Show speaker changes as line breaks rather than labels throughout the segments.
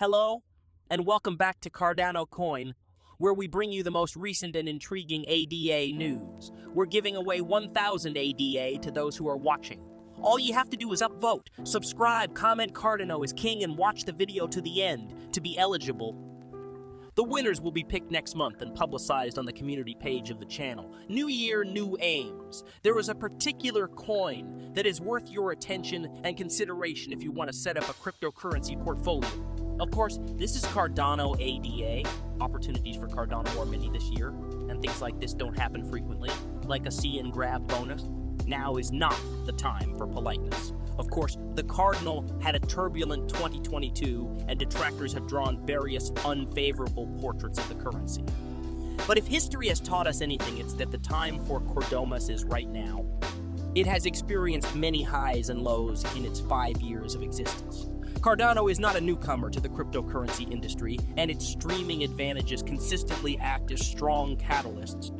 Hello, and welcome back to Cardano Coin, where we bring you the most recent and intriguing ADA news. We're giving away 1,000 ADA to those who are watching. All you have to do is upvote, subscribe, comment Cardano is king, and watch the video to the end to be eligible. The winners will be picked next month and publicized on the community page of the channel. New year, new aims. There is a particular coin that is worth your attention and consideration if you want to set up a cryptocurrency portfolio. Of course, this is Cardano ADA. Opportunities for Cardano are many this year, and things like this don't happen frequently, like a see and grab bonus. Now is not the time for politeness. Of course, the Cardinal had a turbulent 2022, and detractors have drawn various unfavorable portraits of the currency. But if history has taught us anything, it's that the time for Cardano is right now. It has experienced many highs and lows in its 5 years of existence. Cardano is not a newcomer to the cryptocurrency industry, and its streaming advantages consistently act as strong catalysts.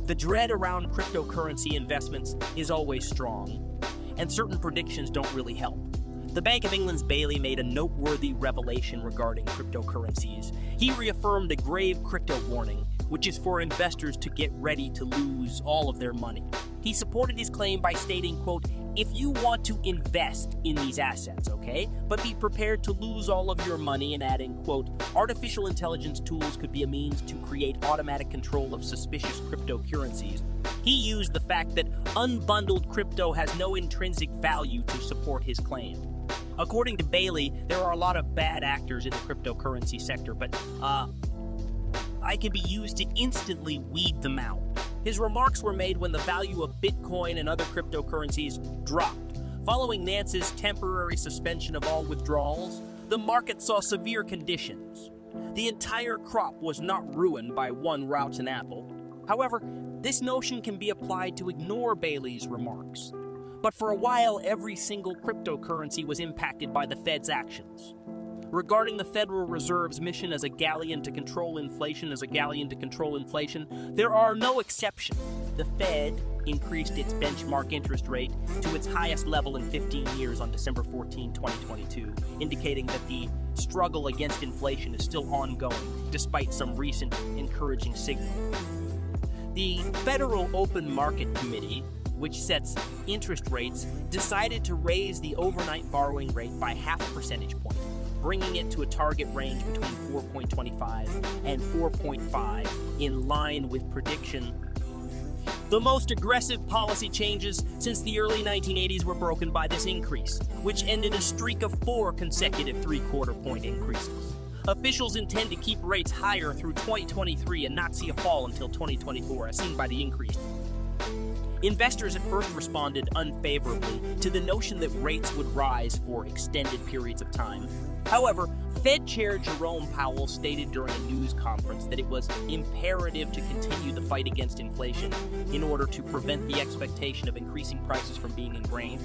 The dread around cryptocurrency investments is always strong, and certain predictions don't really help. The Bank of England's Bailey made a noteworthy revelation regarding cryptocurrencies. He reaffirmed a grave crypto warning, which is for investors to get ready to lose all of their money. He supported his claim by stating, quote, "If you want to invest in these assets, okay, but be prepared to lose all of your money," and adding, quote, "Artificial intelligence tools could be a means to create automatic control of suspicious cryptocurrencies." He used the fact that unbundled crypto has no intrinsic value to support his claim. According to Bailey, there are a lot of bad actors in the cryptocurrency sector, but I can be used to instantly weed them out. His remarks were made when the value of Bitcoin and other cryptocurrencies dropped. Following Nance's temporary suspension of all withdrawals, the market saw severe conditions. The entire crop was not ruined by one rotten apple. However, this notion can be applied to ignore Bailey's remarks. But for a while, every single cryptocurrency was impacted by the Fed's actions. Regarding the Federal Reserve's mission as a galleon to control inflation, there are no exceptions. The Fed increased its benchmark interest rate to its highest level in 15 years on December 14, 2022, indicating that the struggle against inflation is still ongoing, despite some recent encouraging signals. The Federal Open Market Committee, which sets interest rates, decided to raise the overnight borrowing rate by half a percentage point, bringing it to a target range between 4.25 and 4.5, in line with prediction. The most aggressive policy changes since the early 1980s were broken by this increase, which ended a streak of 4 consecutive three-quarter point increases. Officials intend to keep rates higher through 2023 and not see a fall until 2024, as seen by the increase. Investors at first responded unfavorably to the notion that rates would rise for extended periods of time. However, Fed Chair Jerome Powell stated during a news conference that it was imperative to continue the fight against inflation in order to prevent the expectation of increasing prices from being ingrained.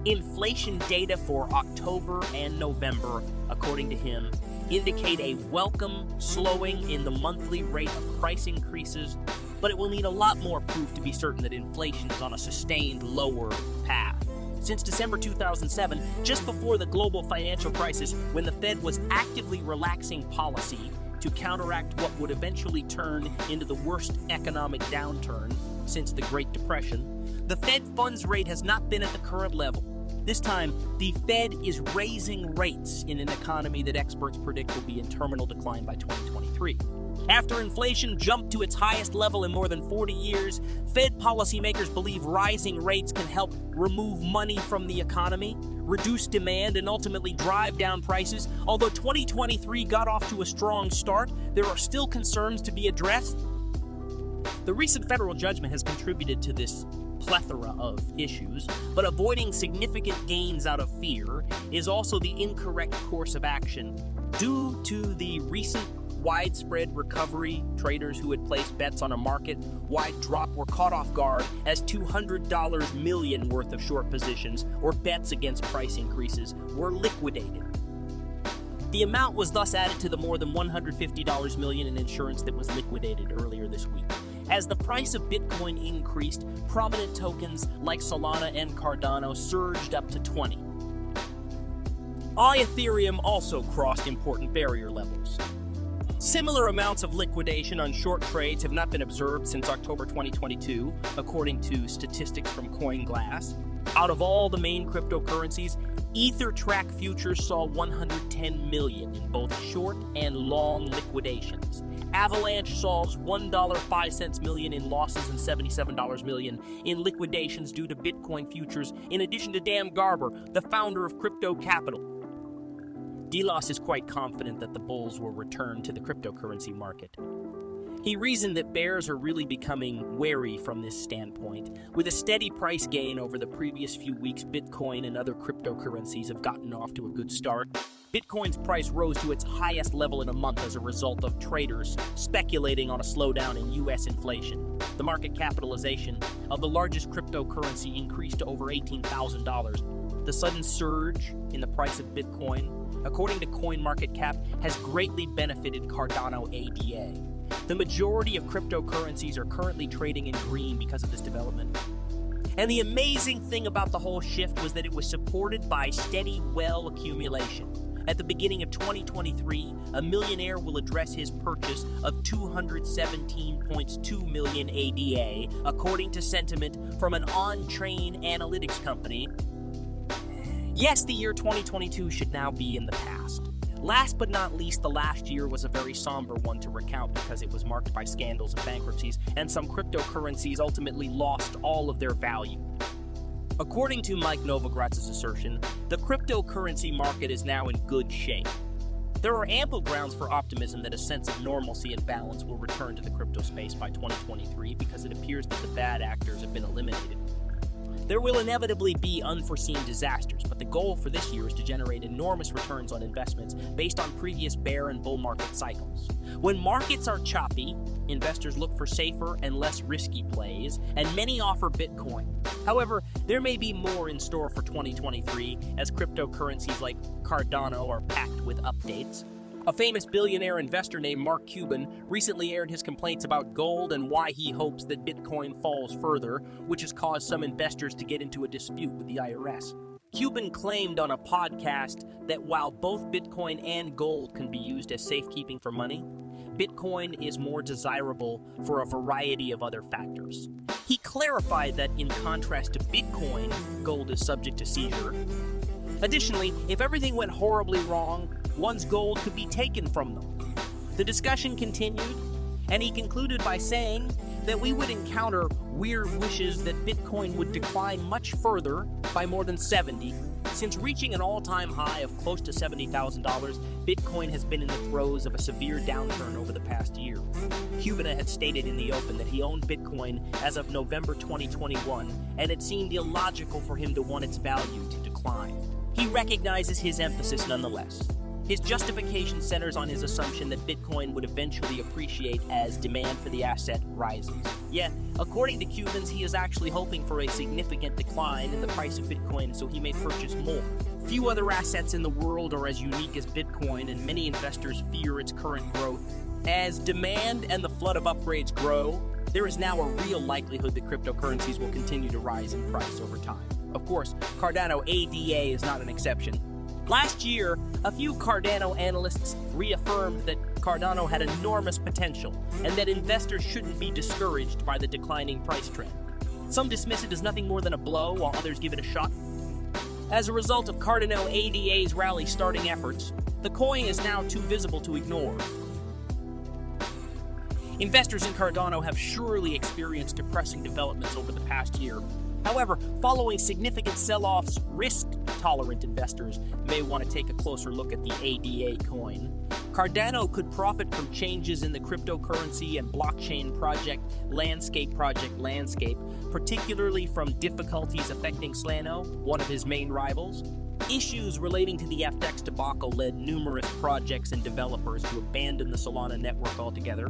Inflation data for October and November, according to him, indicate a welcome slowing in the monthly rate of price increases, but it will need a lot more proof to be certain that inflation is on a sustained lower path. Since December 2007, just before the global financial crisis, when the Fed was actively relaxing policy to counteract what would eventually turn into the worst economic downturn since the Great Depression, the Fed funds rate has not been at the current level. This time, the Fed is raising rates in an economy that experts predict will be in terminal decline by 2023. After inflation jumped to its highest level in more than 40 years, Fed policymakers believe rising rates can help remove money from the economy, reduce demand, and ultimately drive down prices. Although 2023 got off to a strong start, there are still concerns to be addressed. The recent federal judgment has contributed to this plethora of issues, but avoiding significant gains out of fear is also the incorrect course of action. Due to the recent widespread recovery, traders who had placed bets on a market-wide drop were caught off guard as $200 million worth of short positions or bets against price increases were liquidated. The amount was thus added to the more than $150 million in insurance that was liquidated earlier this week. As the price of Bitcoin increased, prominent tokens like Solana and Cardano surged up to 20. Ethereum also crossed important barrier levels. Similar amounts of liquidation on short trades have not been observed since October 2022, according to statistics from CoinGlass. Out of all the main cryptocurrencies, EtherTrack futures saw 110 million in both short and long liquidations. Avalanche saw $1.05 million in losses and $77 million in liquidations due to Bitcoin futures, in addition to Dan Garber, the founder of Crypto Capital. Delos is quite confident that the bulls will return to the cryptocurrency market. He reasoned that bears are really becoming wary from this standpoint. With a steady price gain over the previous few weeks, Bitcoin and other cryptocurrencies have gotten off to a good start. Bitcoin's price rose to its highest level in a month as a result of traders speculating on a slowdown in U.S. inflation. The market capitalization of the largest cryptocurrency increased to over $18,000. The sudden surge in the price of Bitcoin, according to CoinMarketCap, has greatly benefited Cardano ADA. The majority of cryptocurrencies are currently trading in green because of this development. And the amazing thing about the whole shift was that it was supported by steady well accumulation. At the beginning of 2023, a millionaire will address his purchase of 217.2 million ADA, according to sentiment from an on-chain analytics company. Yes, the year 2022 should now be in the past. Last but not least, the last year was a very somber one to recount because it was marked by scandals and bankruptcies, and some cryptocurrencies ultimately lost all of their value. According to Mike Novogratz's assertion, the cryptocurrency market is now in good shape. There are ample grounds for optimism that a sense of normalcy and balance will return to the crypto space by 2023 because it appears that the bad actors have been eliminated. There will inevitably be unforeseen disasters, but the goal for this year is to generate enormous returns on investments based on previous bear and bull market cycles. When markets are choppy, investors look for safer and less risky plays, and many offer Bitcoin. However, there may be more in store for 2023 as cryptocurrencies like Cardano are packed with updates. A famous billionaire investor named Mark Cuban recently aired his complaints about gold and why he hopes that Bitcoin falls further, which has caused some investors to get into a dispute with the IRS. Cuban claimed on a podcast that while both Bitcoin and gold can be used as safekeeping for money, Bitcoin is more desirable for a variety of other factors. He clarified that in contrast to Bitcoin, gold is subject to seizure. Additionally, if everything went horribly wrong, one's gold could be taken from them. The discussion continued, and he concluded by saying that we would encounter weird wishes that Bitcoin would decline much further by more than 70. Since reaching an all-time high of close to $70,000, Bitcoin has been in the throes of a severe downturn over the past year. Cuban had stated in the open that he owned Bitcoin as of November 2021, and it seemed illogical for him to want its value to decline. He recognizes his emphasis nonetheless. His justification centers on his assumption that Bitcoin would eventually appreciate as demand for the asset rises. Yet, according to Cubans, he is actually hoping for a significant decline in the price of Bitcoin so he may purchase more. Few other assets in the world are as unique as Bitcoin, and many investors fear its current growth. As demand and the flood of upgrades grow, there is now a real likelihood that cryptocurrencies will continue to rise in price over time. Of course, Cardano ADA is not an exception. Last year, a few Cardano analysts reaffirmed that Cardano had enormous potential and that investors shouldn't be discouraged by the declining price trend. Some dismiss it as nothing more than a blow, while others give it a shot. As a result of Cardano ADA's rally-starting efforts, the coin is now too visible to ignore. Investors in Cardano have surely experienced depressing developments over the past year. However, following significant sell-offs, risk-tolerant investors may want to take a closer look at the ADA coin. Cardano could profit from changes in the cryptocurrency and blockchain project landscape, particularly from difficulties affecting Solana, one of his main rivals. Issues relating to the FTX debacle led numerous projects and developers to abandon the Solana network altogether.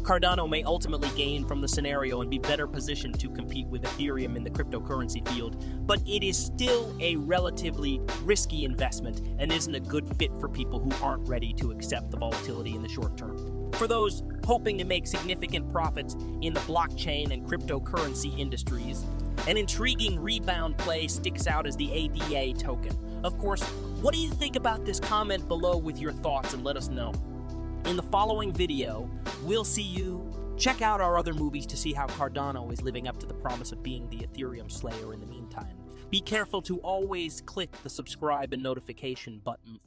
Cardano may ultimately gain from the scenario and be better positioned to compete with Ethereum in the cryptocurrency field, but it is still a relatively risky investment and isn't a good fit for people who aren't ready to accept the volatility in the short term. For those hoping to make significant profits in the blockchain and cryptocurrency industries, an intriguing rebound play sticks out as the ADA token. Of course, What do you think about this? Comment below with your thoughts and let us know. In the following video, we'll see you. Check out our other movies to see how Cardano is living up to the promise of being the Ethereum slayer in the meantime. Be careful to always click the subscribe and notification button.